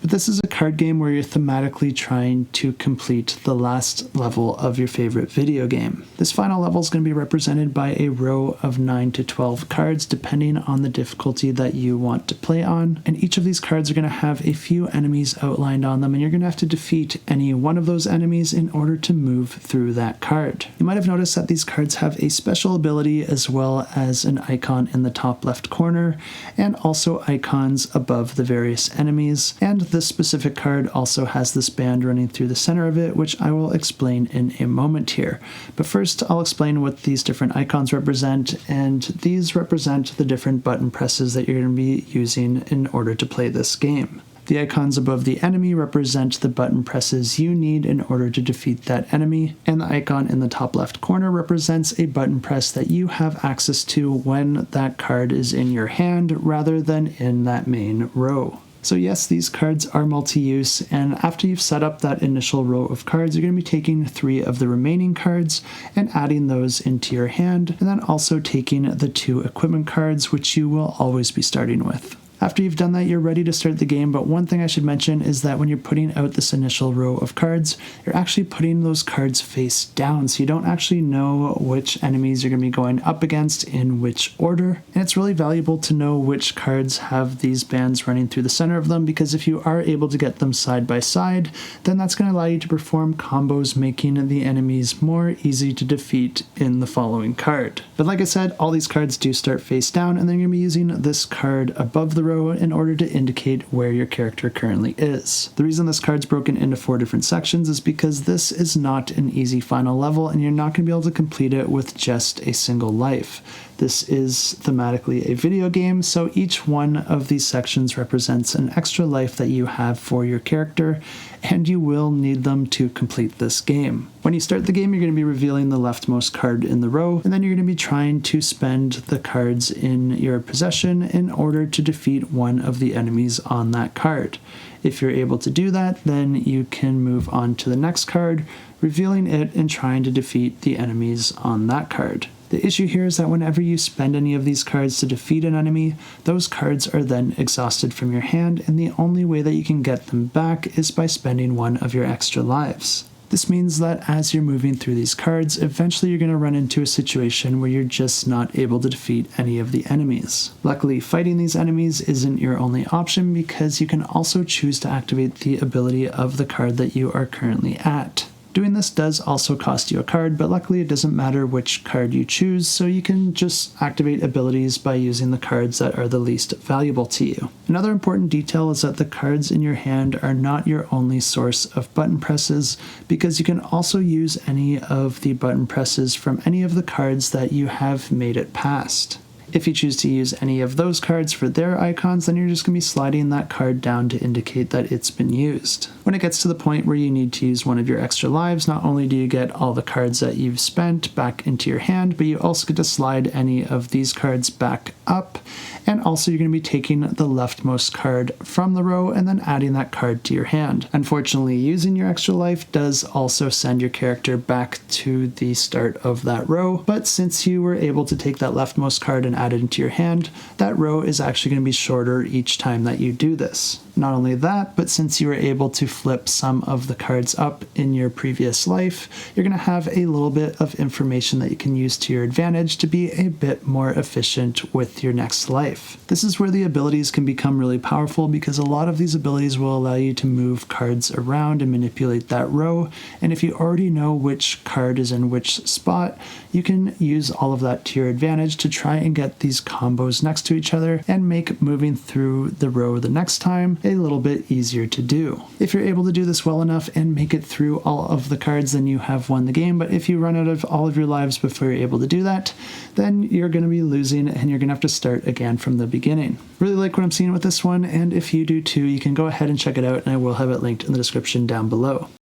But this is a card game where you're thematically trying to complete the last level of your favorite video game. This final level is going to be represented by a row of 9 to 12 cards depending on the difficulty that you want to play on, and each of these cards are going to have a few enemies outlined on them, and you're going to have to defeat any one of those enemies in order to move through that card. You might have noticed that these cards have a special ability as well as an icon in the top left corner, and also icons above the various enemies, and this specific card also has this band running through the center of it, which I will explain in a moment here. But first, I'll explain what these different icons represent, and these represent the different button presses that you're going to be using in order to play this game. The icons above the enemy represent the button presses you need in order to defeat that enemy, and the icon in the top left corner represents a button press that you have access to when that card is in your hand rather than in that main row. So yes, these cards are multi-use, and after you've set up that initial row of cards, you're going to be taking 3 of the remaining cards and adding those into your hand, and then also taking the 2 equipment cards, which you will always be starting with. After you've done that, you're ready to start the game, but one thing I should mention is that when you're putting out this initial row of cards, you're actually putting those cards face down, so you don't actually know which enemies you're going to be going up against in which order. And it's really valuable to know which cards have these bands running through the center of them, because if you are able to get them side by side, then that's going to allow you to perform combos, making the enemies more easy to defeat in the following card. But like I said, all these cards do start face down, and then you're going to be using this card above the row in order to indicate where your character currently is. The reason this card's broken into 4 different sections is because this is not an easy final level, and you're not going to be able to complete it with just a single life. This is thematically a video game, so each one of these sections represents an extra life that you have for your character, and you will need them to complete this game. When you start the game, you're going to be revealing the leftmost card in the row, and then you're going to be trying to spend the cards in your possession in order to defeat one of the enemies on that card. If you're able to do that, then you can move on to the next card, revealing it and trying to defeat the enemies on that card. The issue here is that whenever you spend any of these cards to defeat an enemy, those cards are then exhausted from your hand, and the only way that you can get them back is by spending one of your extra lives. This means that as you're moving through these cards, eventually you're going to run into a situation where you're just not able to defeat any of the enemies. Luckily, fighting these enemies isn't your only option, because you can also choose to activate the ability of the card that you are currently at. Doing this does also cost you a card, but luckily it doesn't matter which card you choose, so you can just activate abilities by using the cards that are the least valuable to you. Another important detail is that the cards in your hand are not your only source of button presses, because you can also use any of the button presses from any of the cards that you have made it past. If you choose to use any of those cards for their icons, then you're just going to be sliding that card down to indicate that it's been used. When it gets to the point where you need to use one of your extra lives, not only do you get all the cards that you've spent back into your hand, but you also get to slide any of these cards back up, and also you're going to be taking the leftmost card from the row and then adding that card to your hand. Unfortunately, using your extra life does also send your character back to the start of that row, but since you were able to take that leftmost card and add it into your hand, that row is actually going to be shorter each time that you do this. Not only that, but since you were able to flip some of the cards up in your previous life, you're going to have a little bit of information that you can use to your advantage to be a bit more efficient with your next life. This is where the abilities can become really powerful, because a lot of these abilities will allow you to move cards around and manipulate that row, and if you already know which card is in which spot, you can use all of that to your advantage to try and get these combos next to each other and make moving through the row the next time a little bit easier to do. If you're able to do this well enough and make it through all of the cards, then you have won the game, but if you run out of all of your lives before you're able to do that, then you're going to be losing and you're going to have to start again from the beginning. Really like what I'm seeing with this one, and if you do too, you can go ahead and check it out, and I will have it linked in the description down below.